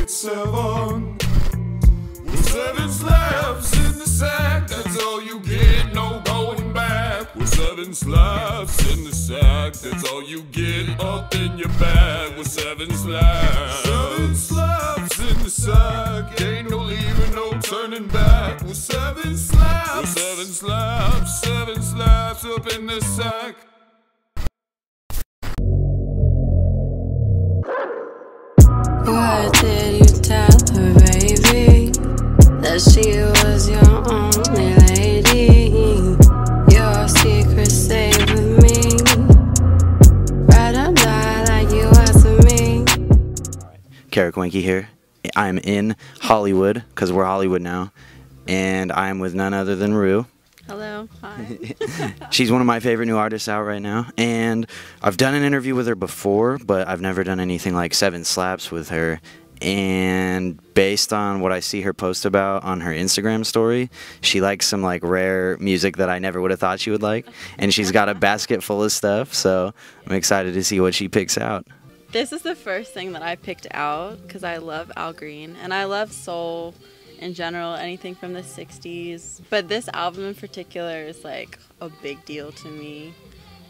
get 7. With 7 slaps in the sack, that's all you get, no going back. With 7 slaps in the sack, that's all you get up in your bag. With 7 slaps, 7 slaps in the sack, ain't no leaving, no turning back. With 7 slaps, with 7 slaps, 7 slaps up in the sack. What did you tell her, baby? That she was your only lady? Your secret stay with me. Ride or die like you was with me. Carrick Wenke here. I'm in Hollywood, because we're Hollywood now, and I'm with none other than Rue. Hello, hi. She's one of my favorite new artists out right now, and I've done an interview with her before, but I've never done anything like 7 slaps with her. And based on what I see her post about on her Instagram story, she likes some like rare music that I never would have thought she would like, and she's got a basket full of stuff, so I'm excited to see what she picks out. This is the first thing that I picked out because I love Al Green and I love soul in general, anything from the 60s. But this album in particular is like a big deal to me.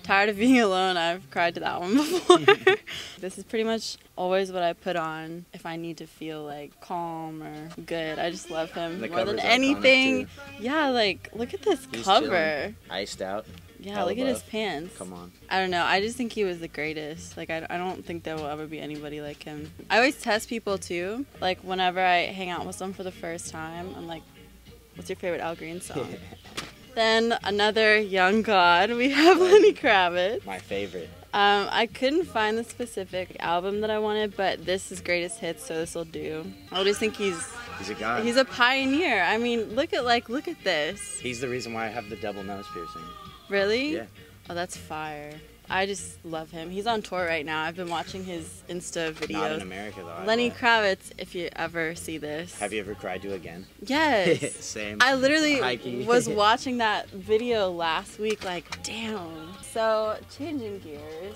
Tired of Being Alone, I've cried to that one before. This is pretty much always what I put on if I need to feel like calm or good. I just love him more than anything. Yeah, like look at this cover. Chilling. Iced out. Yeah, look at his pants. Come on. I don't know. I just think he was the greatest. Like, I don't think there will ever be anybody like him. I always test people, too. Like, whenever I hang out with them for the first time, I'm like, what's your favorite Al Green song? Then another young god, we have Lenny Kravitz. My favorite. I couldn't find the specific album that I wanted, but this is greatest hits, so this will do. I just think he's a god. He's a pioneer. I mean, look at this. He's the reason why I have the double nose piercing. Really? Yeah. Oh, that's fire. I just love him. He's on tour right now. I've been watching his Insta videos. Not in America, though. Lenny Kravitz, if you ever see this. Have you ever cried to again? Yes. Same. I literally was watching that video last week, like, damn. So, changing gears.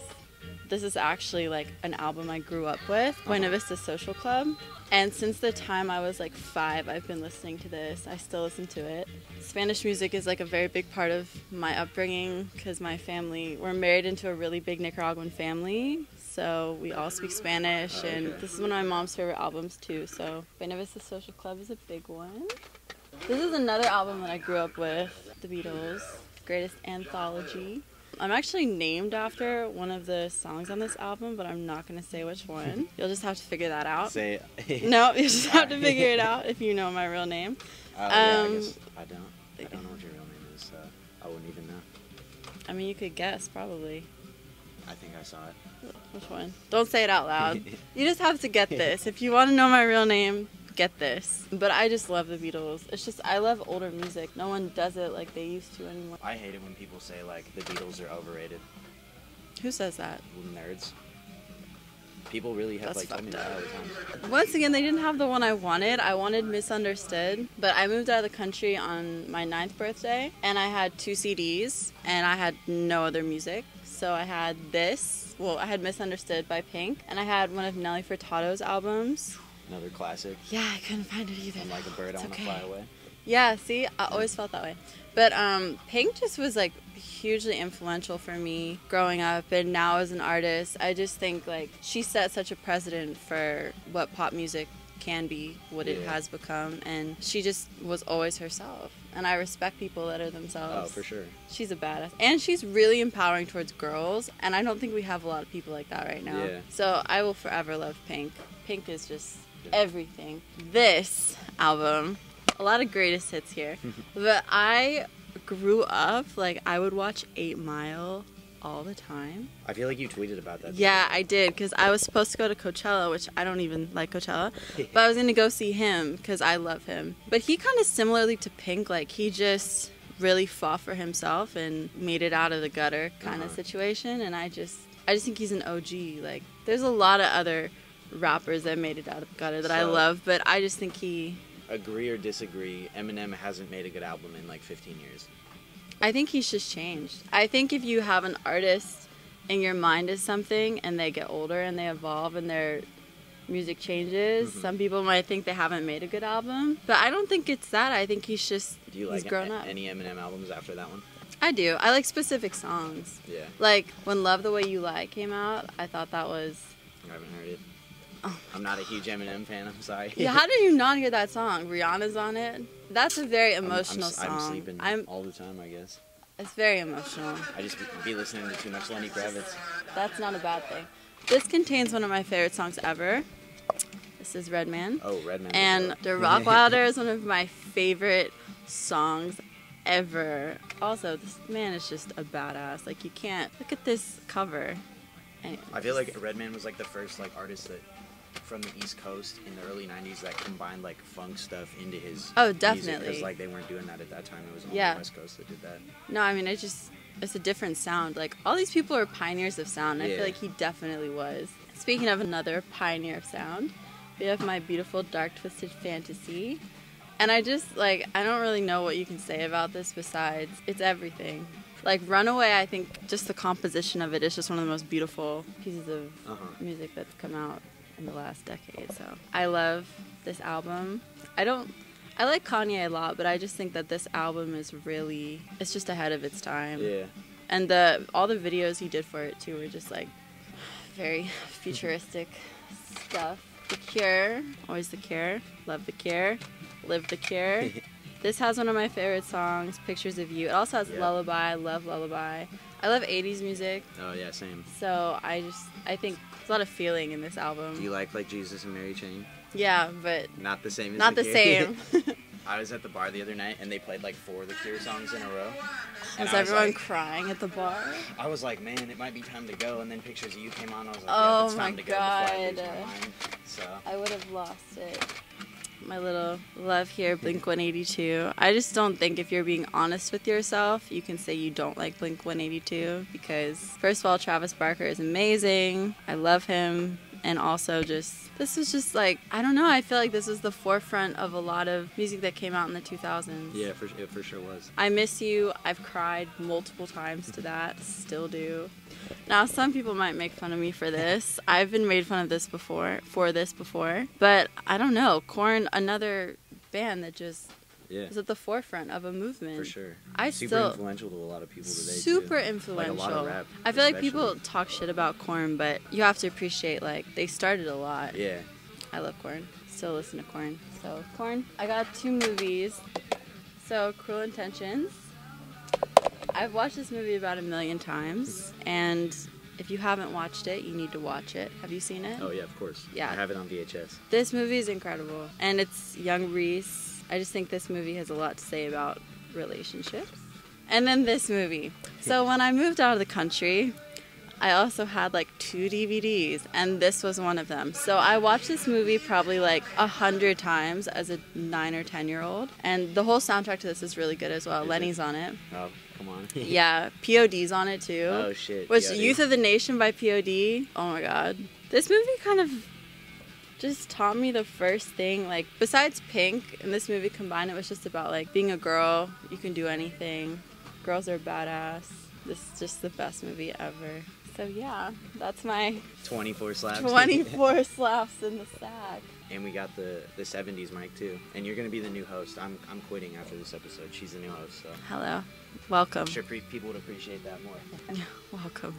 This is actually like an album I grew up with, Buena Vista Social Club. And since the time I was like 5, I've been listening to this. I still listen to it. Spanish music is like a very big part of my upbringing because my family, we're married into a really big Nicaraguan family. So we all speak Spanish, and this is one of my mom's favorite albums too. So Buena Vista Social Club is a big one. This is another album that I grew up with, The Beatles, Greatest Anthology. I'm actually named after one of the songs on this album, but I'm not going to say which one. You'll just have to figure that out. Say it. No, you just have to figure it out if you know my real name. Yeah, I guess I don't know what your real name is, so I wouldn't even know. I mean, you could guess, probably. I think I saw it. Which one? Don't say it out loud. You just have to get this. If you want to know my real name, get this. But I just love the Beatles. It's just, I love older music. No one does it like they used to anymore. I hate it when people say like the Beatles are overrated. Who says that? Nerds. People really have like told me that all the time. Once again, they didn't have the one I wanted. I wanted Misunderstood, but I moved out of the country on my 9th birthday, and I had 2 CDs, and I had no other music. So I had this. Well, I had Misunderstood by Pink, and I had one of Nelly Furtado's albums. Another classic. Yeah, I couldn't find it either. I'm like a bird, I want to fly away. Yeah, see, I always felt that way. But Pink just was like hugely influential for me growing up, and now as an artist, I just think like she set such a precedent for what pop music can be, what it has become, and she just was always herself. And I respect people that are themselves. Oh, for sure. She's a badass. And she's really empowering towards girls, and I don't think we have a lot of people like that right now. Yeah. So I will forever love Pink. Pink is just everything. This album, a lot of greatest hits here, but I grew up, like, I would watch 8 Mile all the time. I feel like you tweeted about that. Yeah, I did, because I was supposed to go to Coachella, which I don't even like Coachella, but I was going to go see him because I love him. But he kind of similarly to Pink, like, he just really fought for himself and made it out of the gutter kind of situation, and I just think he's an OG. Like, there's a lot of other rappers that made it out of the gutter that I love, but I just think he... Agree or disagree, Eminem hasn't made a good album in like 15 years. I think he's just changed. I think if you have an artist and your mind is something and they get older and they evolve and they're music changes. Some people might think they haven't made a good album, but I don't think it's that. I think he's Do grown up. any Eminem albums after that one? I do. I like specific songs. Yeah. Like when Love the Way You Lie came out, I thought that was... I haven't heard it. I'm not a huge Eminem fan, I'm sorry. Yeah, how did you not hear that song? Rihanna's on it. That's a very emotional song. I'm sleeping all the time, I guess. It's very emotional. I just be listening to too much Lenny Kravitz. That's not a bad thing. This contains one of my favorite songs ever. This is Redman. Oh, Redman. And The Rockwilder is one of my favorite songs ever. Also, this man is just a badass. Like, you can't... Look at this cover. Anyways. I feel like Redman was like the first like artist that from the East Coast in the early 90s that combined like funk stuff into his definitely. Because like they weren't doing that at that time. It was only the West Coast that did that. No, I mean, it's a different sound. Like, all these people are pioneers of sound. I feel like he definitely was. Speaking of another pioneer of sound, we have My Beautiful Dark Twisted Fantasy. And I just, like, I don't really know what you can say about this besides it's everything. Like, Runaway, I think just the composition of it is just one of the most beautiful pieces of music that's come out in the last decade. So I love this album. I like Kanye a lot, but I just think that this album is really, it's just ahead of its time. Yeah. And all the videos he did for it too were just like very futuristic stuff. The Cure, always The Cure, love The Cure, live The Cure. This has one of my favorite songs, Pictures of You. It also has Lullaby, love Lullaby. I love 80s music. Oh yeah, same. So I think there's a lot of feeling in this album. Do you like Jesus and Mary Chain? Yeah, but not the same as not The the Cure. same. I was at the bar the other night and they played like 4 of The Cure songs in a row. Was everyone crying at the bar? I was like, man, it might be time to go. And then Pictures of You came on. I was like, oh it's time to go before I lose my mind. So I would have lost it. My little love here, Blink-182. I just don't think if you're being honest with yourself, you can say you don't like Blink-182 because, first of all, Travis Barker is amazing. I love him. And also this was just like, I don't know, I feel like this was the forefront of a lot of music that came out in the 2000s. Yeah, it for sure was. I Miss You, I've cried multiple times to that, still do. Now, some people might make fun of me for this. I've been made fun of this before, but I don't know. Korn, another band that just is at the forefront of a movement. For sure. Super influential to a lot of people today. Super too. influential. Like a lot of rap, I feel like people talk shit about Korn, but you have to appreciate, like, they started a lot. Yeah. I love Korn. Still listen to Korn. So, Korn. I got 2 movies. So, Cruel Intentions. I've watched this movie about 1 million times, and if you haven't watched it, you need to watch it. Have you seen it? Oh, yeah, of course. Yeah. I have it on VHS. This movie is incredible, and it's young Reese. I just think this movie has a lot to say about relationships. And then this movie. So when I moved out of the country, I also had like 2 DVDs, and this was one of them. So I watched this movie probably like 100 times as a 9 or 10-year-old, and the whole soundtrack to this is really good as well. Lenny's on it. Oh, come on. Yeah, POD's on it too. Oh, shit. Which Youth of the Nation by POD. Oh my god. This movie kind of just taught me the first thing, like, besides Pink, in this movie combined, it was just about, like, being a girl, you can do anything, girls are badass. This is just the best movie ever. So yeah, that's my 24 slaps. 24 slaps in the sack. And we got the 70s mic too. And you're gonna be the new host. I'm quitting after this episode. She's the new host, so Hello. Welcome. I'm sure people would appreciate that more. Welcome.